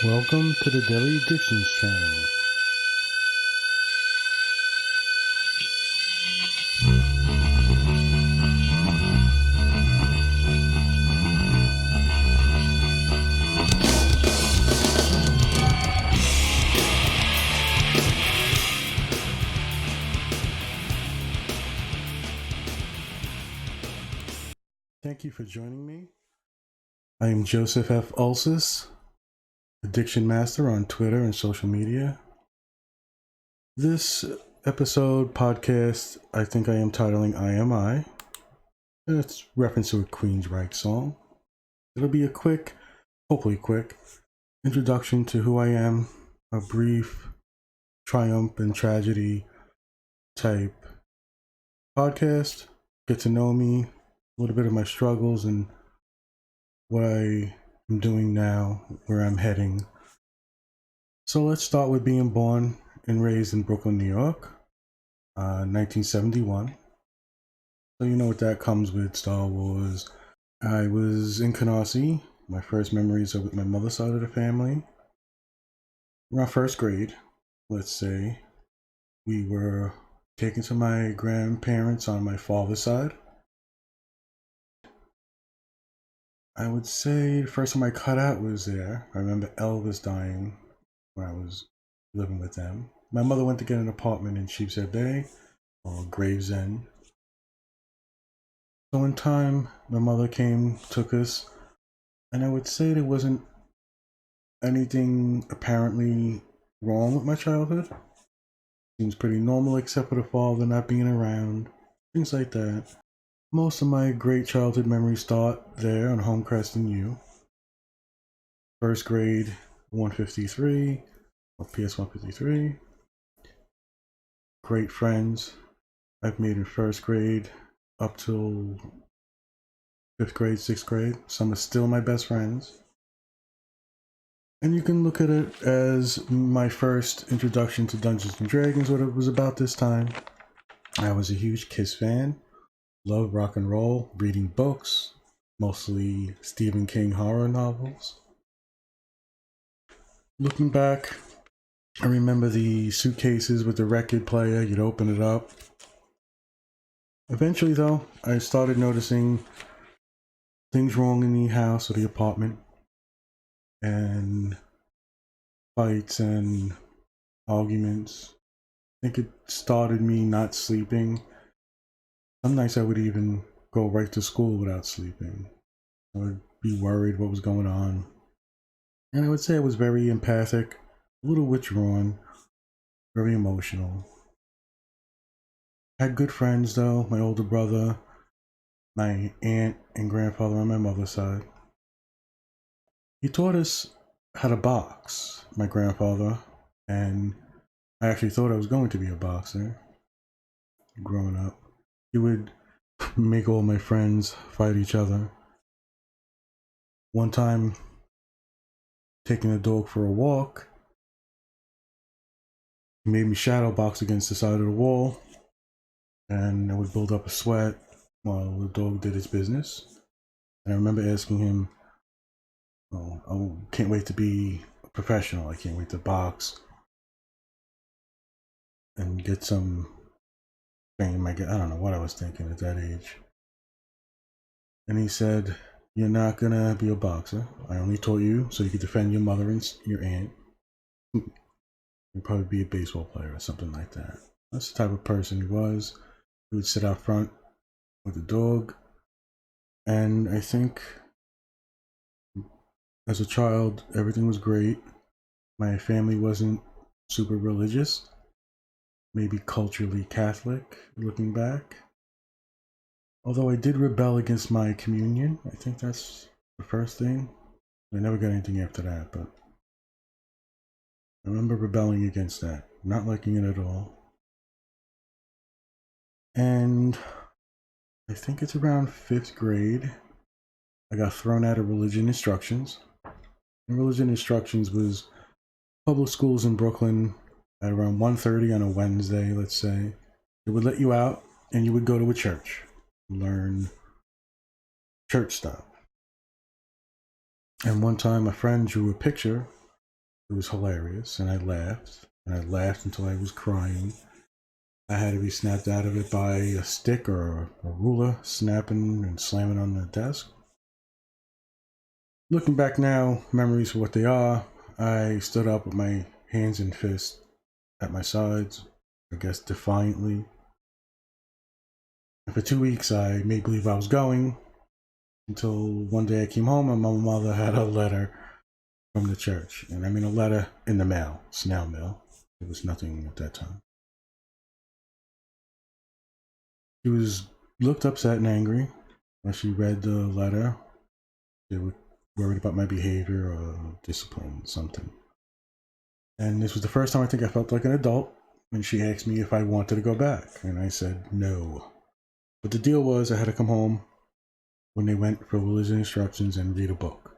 Welcome to the Daily Addictions channel. Thank you for joining me. I am Joseph F. Ulsis, Addiction Master on Twitter and social media. This episode podcast, I think I am titling I Am I. It's reference to a Queensryche song. It'll be a quick, hopefully quick, introduction to who I am, a brief triumph and tragedy type podcast. Get to know me, a little bit of my struggles and what I am doing now, where I'm heading. So let's start with being born and raised in Brooklyn, New York, 1971. So you know what that comes with, Star Wars. I was in Canarsie. My first memories are with my mother's side of the family. Around first grade, let's say, we were taken to my grandparents on my father's side. I would say the first time I cut out was there. I remember Elvis dying when I was living with them. My mother went to get an apartment in Sheepshead Bay or Gravesend. So in time, my mother came, took us, and I would say there wasn't anything apparently wrong with my childhood. Seems pretty normal except for the father not being around, things like that. Most of my great childhood memories start there on Homecrest and U. First grade, 153, or PS 153. Great friends I've made in first grade up till 5th grade, 6th grade. Some are still my best friends. And you can look at it as my first introduction to Dungeons and Dragons, what it was about this time. I was a huge Kiss fan, loved rock and roll, reading books, mostly Stephen King horror novels. Looking back, I remember the suitcases with the record player. You'd open it up. Eventually, though, I started noticing things wrong in the house or the apartment, and fights and arguments. I think it started me not sleeping. Some nights I would even go right to school without sleeping. I would be worried what was going on. And I would say I was very empathic, a little withdrawn, very emotional. I had good friends though, my older brother, my aunt and grandfather on my mother's side. He taught us how to box, my grandfather, and I actually thought I was going to be a boxer growing up. He would make all my friends fight each other. One time, taking a dog for a walk, he made me shadow box against the side of the wall, and I would build up a sweat while the dog did its business. And I remember asking him, "Oh, I can't wait to be a professional. I can't wait to box and get some fame." I don't know what I was thinking at that age. And he said, "You're not gonna be a boxer. I only taught you so you could defend your mother and your aunt. You'd probably be a baseball player or something like that." That's the type of person he was. He would sit out front with the dog. And I think as a child, everything was great. My family wasn't super religious, maybe culturally Catholic, looking back. Although I did rebel against my communion. I think that's the first thing. I never got anything after that, but I remember rebelling against that, not liking it at all. And I think it's around 5th grade, I got thrown out of religion instructions. And religion instructions was public schools in Brooklyn at around 1:30 on a Wednesday, let's say. It would let you out and you would go to a church, learn church stuff. And one time a friend drew a picture It was hilarious, and I laughed, and I laughed until I was crying. I had to be snapped out of it by a stick or a ruler snapping and slamming on the desk. Looking back now, memories for what they are, I stood up with my hands and fists at my sides, I guess defiantly. And for 2 weeks, I made believe I was going until one day I came home and my mother had a letter from the church. And I mean a letter in the mail, snail mail. There was nothing at that time. She was looked upset and angry when she read the letter. They were worried about my behavior or discipline, something. And this was the first time I think I felt like an adult when she asked me if I wanted to go back. And I said no. But the deal was I had to come home when they went for religion instructions and read a book,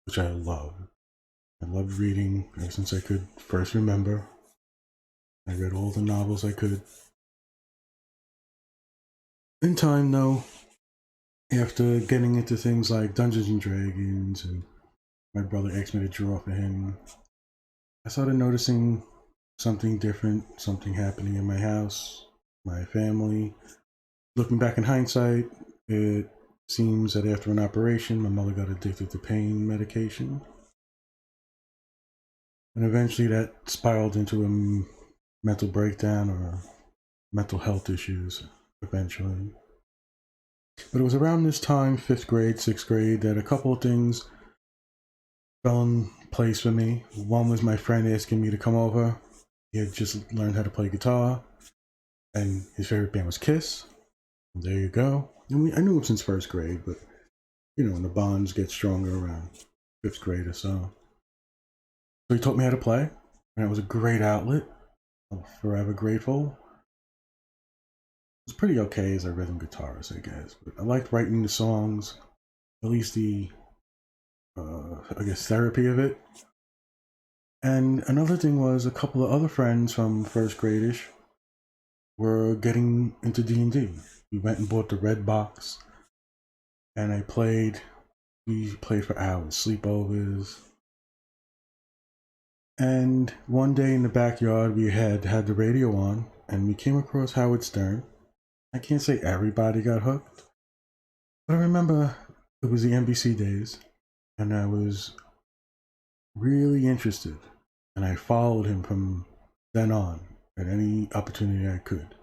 which I loved. I loved reading ever since I could first remember. I read all the novels I could. In time, though, after getting into things like Dungeons and Dragons, and my brother asked me to draw for him, I started noticing something different, something happening in my house, my family. Looking back in hindsight, it seems that after an operation, my mother got addicted to pain medication. And eventually that spiraled into a mental breakdown or mental health issues eventually. But it was around this time, 5th grade, 6th grade, that a couple of things fell in place for me. One was my friend asking me to come over. He had just learned how to play guitar, and his favorite band was Kiss. And there you go. I knew him since 1st grade, but you know, when the bonds get stronger around 5th grade or so. So he taught me how to play, and it was a great outlet. I'm forever grateful. It was pretty okay as a rhythm guitarist, I guess, but I liked writing the songs, at least the, I guess, therapy of it. And another thing was a couple of other friends from 1st grade-ish were getting into D&D. We went and bought the red box, and we played for hours, sleepovers. And one day in the backyard, we had the radio on, and we came across Howard Stern. I can't say everybody got hooked, but I remember it was the NBC days, and I was really interested, and I followed him from then on at any opportunity I could.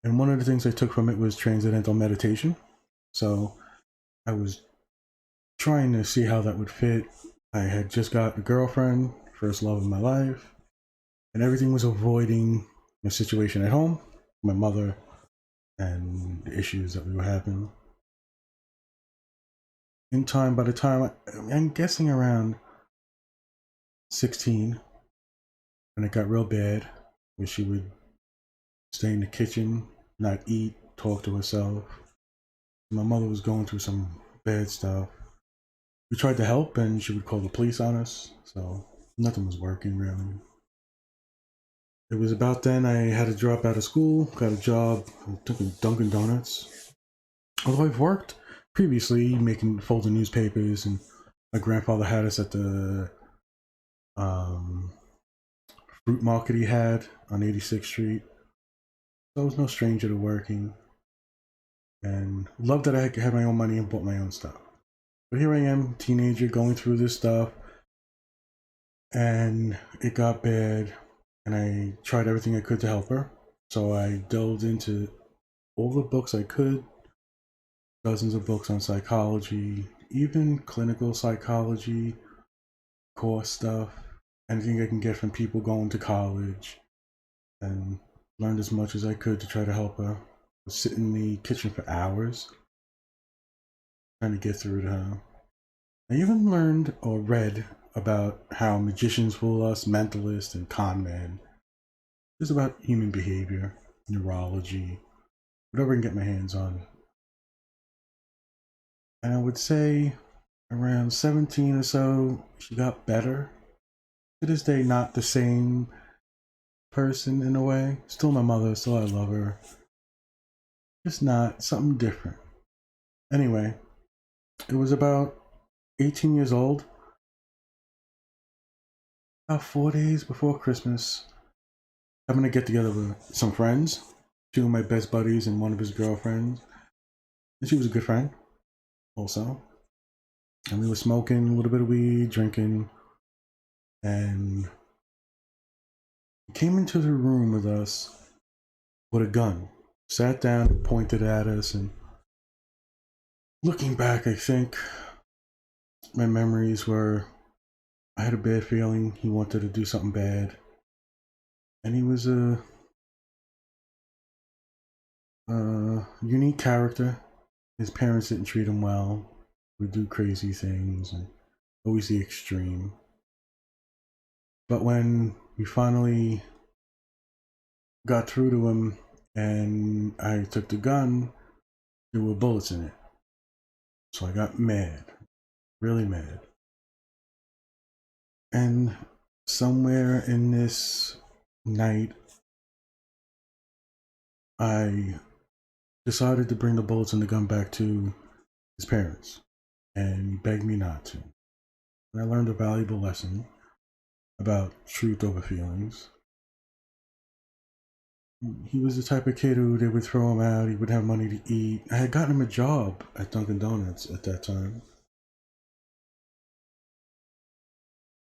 And one of the things I took from it was transcendental meditation. So I was trying to see how that would fit. I had just got a girlfriend, first love of my life, and everything was avoiding my situation at home, my mother, and the issues that we were having. In time, by the time, I'm guessing around 16, when it got real bad, where she would stay in the kitchen, not eat, talk to herself. My mother was going through some bad stuff. We tried to help, and she would call the police on us, so nothing was working really. It was about then I had to drop out of school, got a job, took a Dunkin' Donuts. Although I've worked previously folding newspapers, and my grandfather had us at the fruit market he had on 86th Street. So I was no stranger to working, and loved that I had my own money and bought my own stuff. But here I am, teenager, going through this stuff, and it got bad, and I tried everything I could to help her. So I delved into all the books I could, dozens of books on psychology, even clinical psychology, course stuff, anything I can get from people going to college, and learned as much as I could to try to help her. I was sitting in the kitchen for hours, trying to get through to her. I even learned or read about how magicians fool us, mentalists, and con men. It's about human behavior, neurology, whatever I can get my hands on. And I would say around 17 or so, she got better. To this day, not the same person in a way. Still my mother, still I love her. Just not something different. Anyway, it was about 18 years old. about 4 days before Christmas, having to get together with some friends, two of my best buddies and one of his girlfriends. And she was a good friend also. And we were smoking a little bit of weed, drinking, and he came into the room with us with a gun, sat down and pointed at us. And looking back, I think my memories were I had a bad feeling he wanted to do something bad. And he was a unique character. His parents didn't treat him well, would do crazy things, and always the extreme. But when we finally got through to him and I took the gun, there were bullets in it. So I got mad, really mad. And somewhere in this night, I decided to bring the bullets and the gun back to his parents, and he begged me not to. And I learned a valuable lesson about truth over feelings. He was the type of kid who they would throw him out, he would have money to eat. I had gotten him a job at Dunkin' Donuts at that time.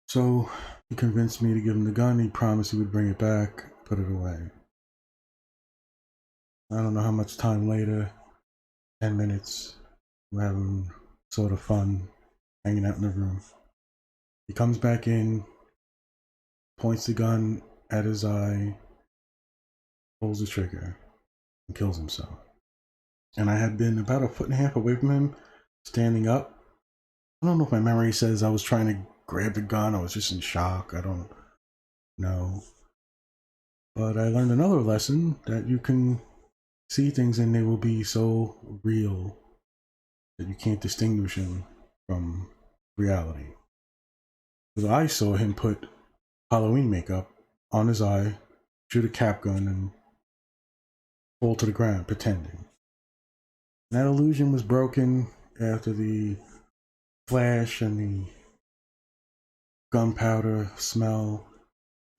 So he convinced me to give him the gun. He promised he would bring it back, put it away. I don't know how much time later, 10 minutes, we're having sort of fun, hanging out in the room. He comes back in, points the gun at his eye, pulls the trigger, and kills himself. And I had been about a foot and a half away from him, standing up. I don't know if my memory says I was trying to grab the gun, I was just in shock, I don't know. But I learned another lesson, that you can see things and they will be so real that you can't distinguish them from reality. Because I saw him put Halloween makeup on his eye, shoot a cap gun, and fall to the ground pretending. And that illusion was broken after the flash and the gunpowder smell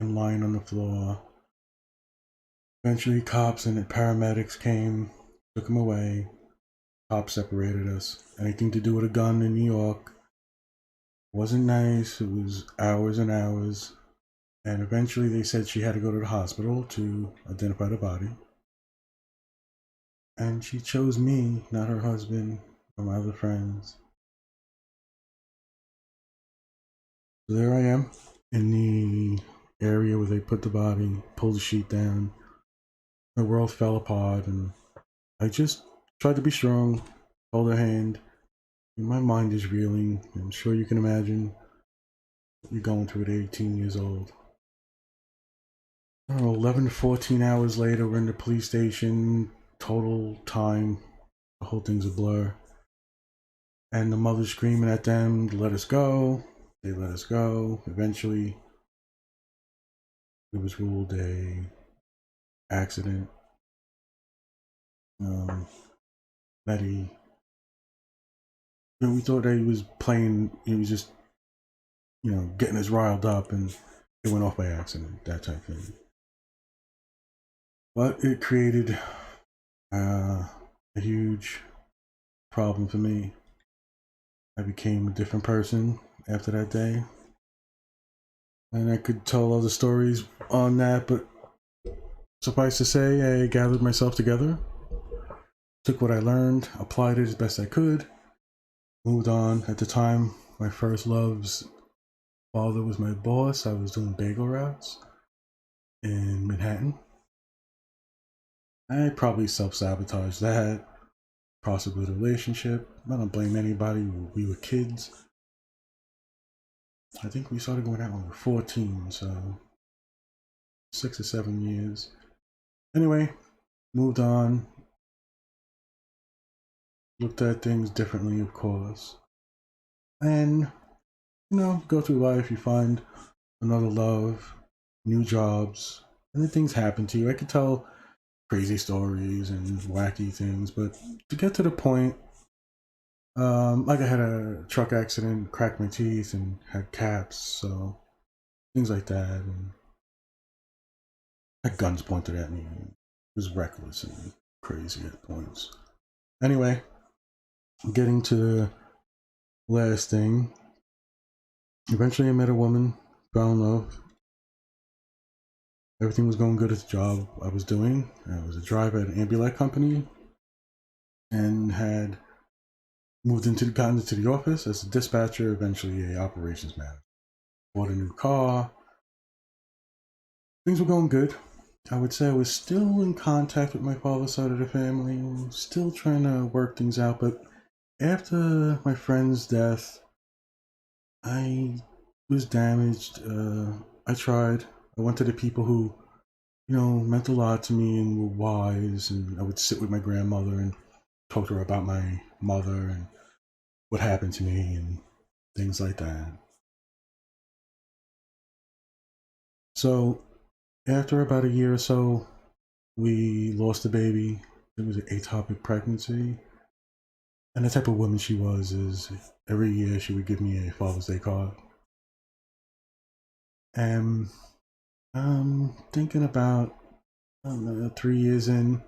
and lying on the floor. Eventually cops and the paramedics came, took him away. Cops separated us. Anything to do with a gun in New York wasn't nice. It was hours and hours. And eventually they said she had to go to the hospital to identify the body. And she chose me, not her husband or my other friends. So there I am in the area where they put the body, pulled the sheet down. The world fell apart, and I just tried to be strong, hold her hand. And my mind is reeling. I'm sure you can imagine what you're going through at 18 years old. I don't know, 11 to 14 hours later, we're in the police station. Total time, the whole thing's a blur. And the mother's screaming at them to let us go. They let us go. Eventually, it was ruled a accident. That he, we thought that he was playing. He was just, getting us riled up, and it went off by accident. That type of thing. But it created a huge problem for me. I became a different person after that day. And I could tell other stories on that, but suffice to say, I gathered myself together, took what I learned, applied it as best I could, moved on. At the time, my first love's father was my boss. I was doing bagel routes in Manhattan. I probably self-sabotaged that, possibly the relationship. I don't blame anybody. We were kids. I think we started going out when we were 14, so 6 or 7 years. Anyway, moved on. Looked at things differently, of course. And, go through life, you find another love, new jobs, and then things happen to you. I could tell crazy stories and wacky things, but to get to the point, like I had a truck accident, cracked my teeth, and had caps, so things like that, and had guns pointed at me. It was reckless and crazy at points. Anyway, getting to the last thing. Eventually, I met a woman, fell in love. Everything was going good at the job I was doing. I was a driver at an ambulance company and had gotten into the office as a dispatcher, eventually a operations manager. Bought a new car. Things were going good. I would say I was still in contact with my father's side of the family, still trying to work things out, but after my friend's death, I was damaged. I tried. I went to the people who, meant a lot to me and were wise, and I would sit with my grandmother and talk to her about my mother and what happened to me and things like that. So, after about a year or so, we lost a baby. It was an ectopic pregnancy. And the type of woman she was is every year she would give me a Father's Day card. And thinking about, I don't know, 3 years in,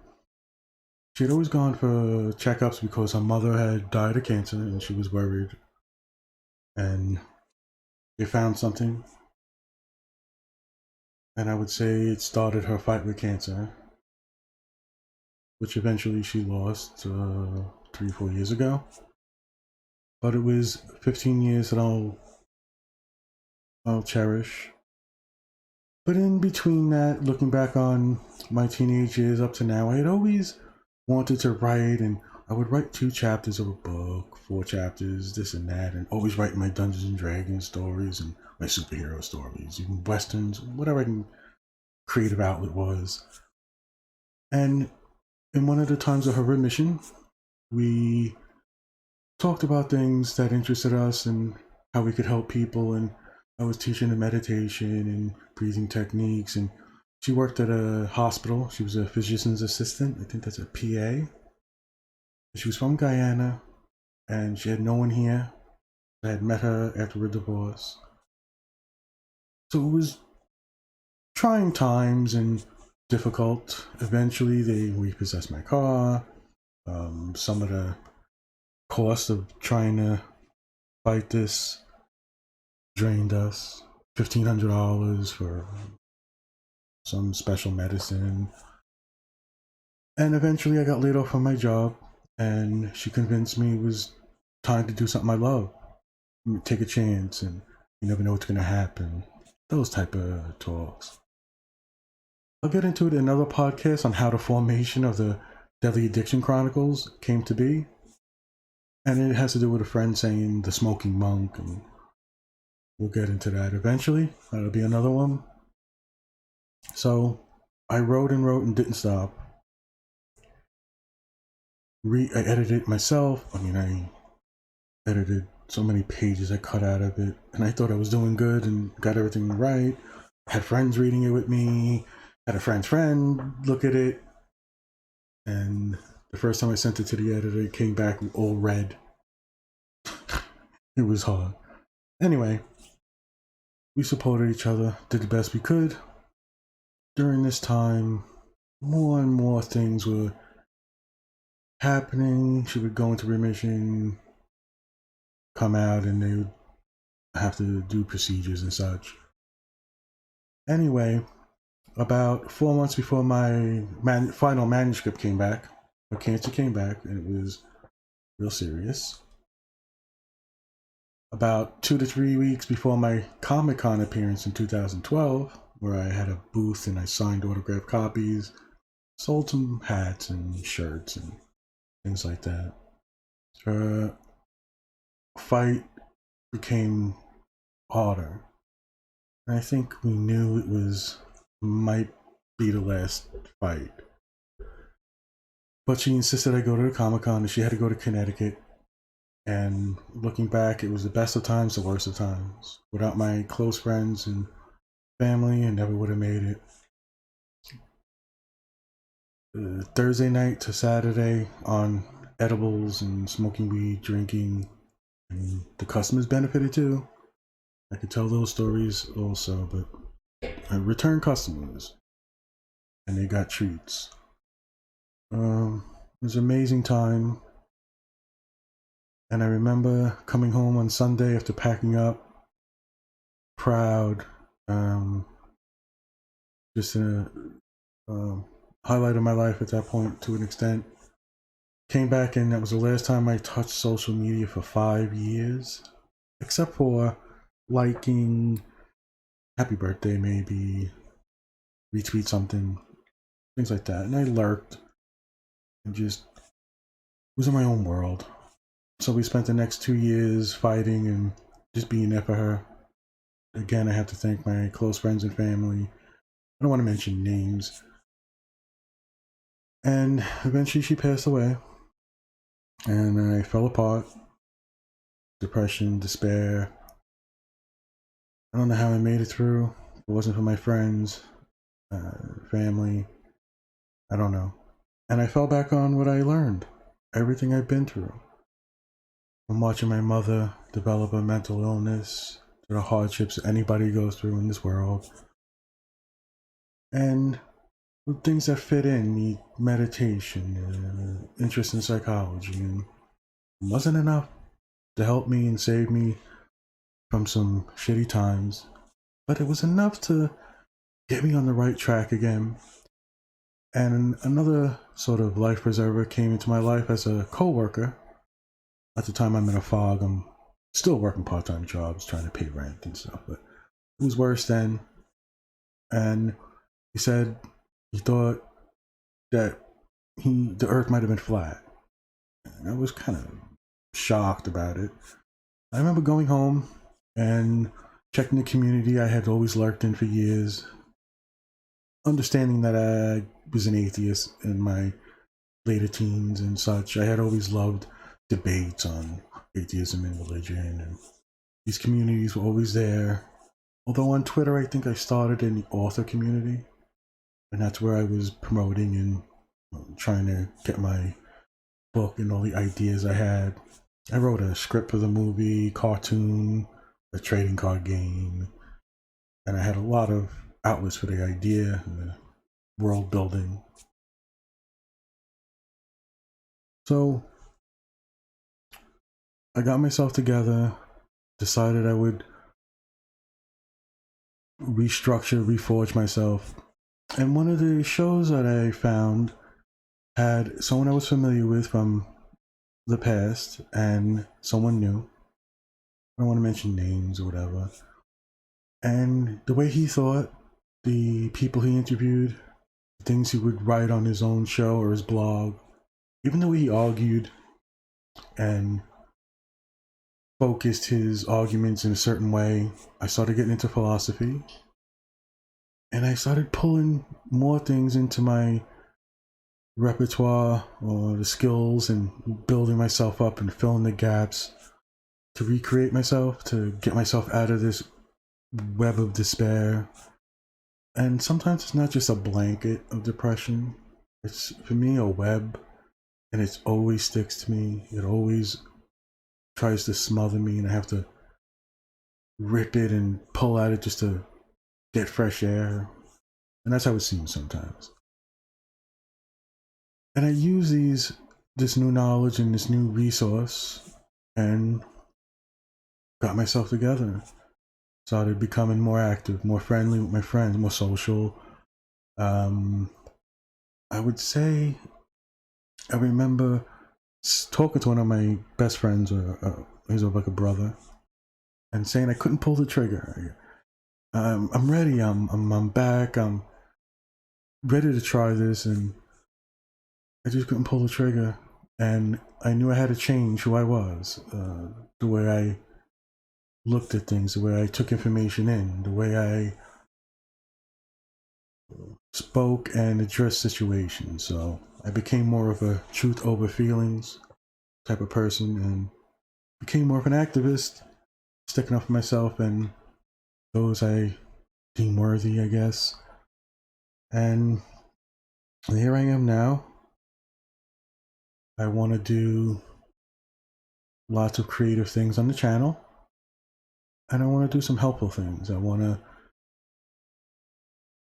she had always gone for checkups because her mother had died of cancer and she was worried. And they found something. And I would say it started her fight with cancer, which eventually she lost 3 or 4 years ago. But it was 15 years that I'll cherish. But in between that, looking back on my teenage years up to now, I had always wanted to write, and I would write 2 chapters of a book, 4 chapters, this and that, and always write my Dungeons and Dragons stories and my superhero stories, even westerns, whatever I can creative outlet was. And in one of the times of her remission, we talked about things that interested us and how we could help people, and I was teaching her meditation and breathing techniques, and she worked at a hospital. She was a physician's assistant. I think that's a PA. She was from Guyana, and she had no one here. I had met her after a divorce. So it was trying times and difficult. Eventually, they repossessed my car. Some of the cost of trying to fight this drained us. $1,500 for some special medicine. And eventually I got laid off from my job, and she convinced me it was time to do something I love. Take a chance, and you never know what's going to happen. Those type of talks. I'll get into it in another podcast on how the formation of the Deadly Addiction Chronicles came to be. And it has to do with a friend saying the smoking monk, and we'll get into that eventually. That'll be another one. So I wrote and didn't stop. I edited it myself. I edited so many pages I cut out of it, and I thought I was doing good and got everything right. I had friends reading it with me, had a friend's friend look at it, and the first time I sent it to the editor, it came back all red. It was hard. Anyway, we supported each other, did the best we could. During this time, more and more things were happening. She would go into remission, come out, and they would have to do procedures and such. Anyway, about 4 months before my final manuscript came back, her cancer came back, and it was real serious. About 2 to 3 weeks before my Comic-Con appearance in 2012, where I had a booth and I signed autographed copies, sold some hats and shirts and things like that. Her fight became harder. And I think we knew it might be the last fight. But she insisted I go to the Comic-Con, and she had to go to Connecticut. And looking back, it was the best of times, the worst of times. Without my close friends and family, I never would have made it. Thursday night to Saturday on edibles and smoking weed, drinking, and the customers benefited too. I could tell those stories also, but I returned customers and they got treats. It was an amazing time. And I remember coming home on Sunday after packing up, proud, um, just a highlight of my life at that point to an extent. Came back and that was the last time I touched social media for 5 years, except for liking happy birthday, maybe retweet something, things like that. And I lurked and just was in my own world. So we spent the next 2 years fighting and just being there for her. Again, I have to thank my close friends and family. I don't want to mention names. And eventually she passed away. And I fell apart. Depression, despair. I don't know how I made it through. If it wasn't for my friends, family. I don't know. And I fell back on what I learned. Everything I've been through. From watching my mother develop a mental illness, to the hardships anybody goes through in this world. And things that fit in, me meditation, interest in psychology, and it wasn't enough to help me and save me from some shitty times, but it was enough to get me on the right track again. And another sort of life preserver came into my life as a co-worker. At the time I'm in a fog, I'm still working part-time jobs, trying to pay rent and stuff, but it was worse then. And he said he thought that the earth might have been flat. And I was kind of shocked about it. I remember going home and checking the community I had always lurked in for years, understanding that I was an atheist in my later teens and such. I had always loved debates on atheism and religion, and these communities were always there. Although on Twitter, I think I started in the author community, and that's where I was promoting and trying to get my book and all the ideas I had. I wrote a script for the movie, cartoon, a trading card game, and I had a lot of outlets for the idea and the world building. So I got myself together, decided I would restructure, reforge myself. And one of the shows that I found had someone I was familiar with from the past and someone new. I don't want to mention names or whatever. And the way he thought, the people he interviewed, the things he would write on his own show or his blog, even the way he argued and focused his arguments in a certain way, I started getting into philosophy. And I started pulling more things into my repertoire or the skills and building myself up and filling the gaps to recreate myself, to get myself out of this web of despair. And sometimes it's not just a blanket of depression. It's, for me, a web, and it always sticks to me. It always tries to smother me, and I have to rip it and pull at it just to get fresh air. And that's how it seems sometimes. And I use this new knowledge and this new resource and got myself together. Started becoming more active, more friendly with my friends, more social. I would say I remember talking to one of my best friends, or he's like a brother, and saying I couldn't pull the trigger. I'm ready. I'm back. I'm ready to try this, and I just couldn't pull the trigger. And I knew I had to change who I was, the way I looked at things, the way I took information in, the way I spoke and addressed situations. So I became more of a truth over feelings type of person and became more of an activist, sticking up for myself and those I deem worthy, I guess. And here I am now. I want to do lots of creative things on the channel. And I want to do some helpful things. I want to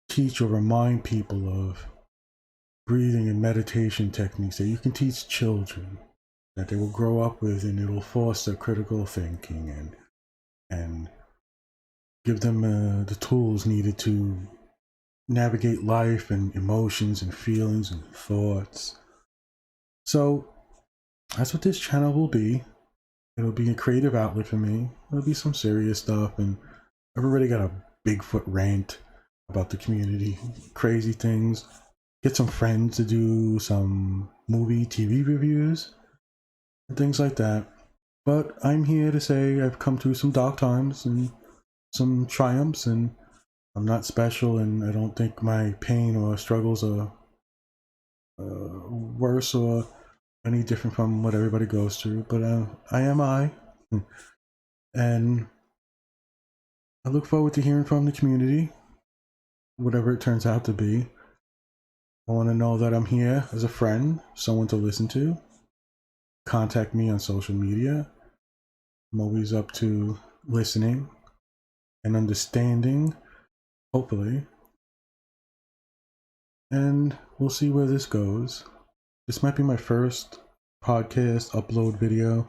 teach or remind people of breathing and meditation techniques that you can teach children, that they will grow up with, and it'll foster critical thinking and give them the tools needed to navigate life and emotions and feelings and thoughts. So that's what this channel will be. It'll be a creative outlet for me. It'll be some serious stuff, and I've already got a Bigfoot rant about the community, crazy things. Get some friends to do some movie, TV reviews, and things like that. But I'm here to say I've come through some dark times and some triumphs, and I'm not special, and I don't think my pain or struggles are worse or any different from what everybody goes through. But I am I, and I look forward to hearing from the community, whatever it turns out to be. I want to know that I'm here as a friend, someone to listen to. Contact me on social media. I'm always up to listening and understanding, hopefully. And we'll see where this goes. This might be my first podcast upload video.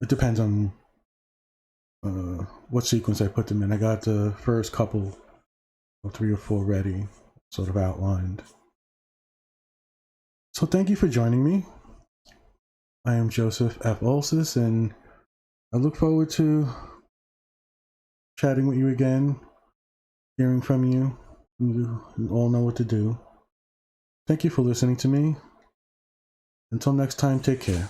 It depends on what sequence I put them in. I got the first couple of 3 or 4 ready, sort of outlined. So thank you for joining me. I am Joseph F. Olsis, and I look forward to chatting with you again, hearing from you. You all know what to do. Thank you for listening to me. Until next time, take care.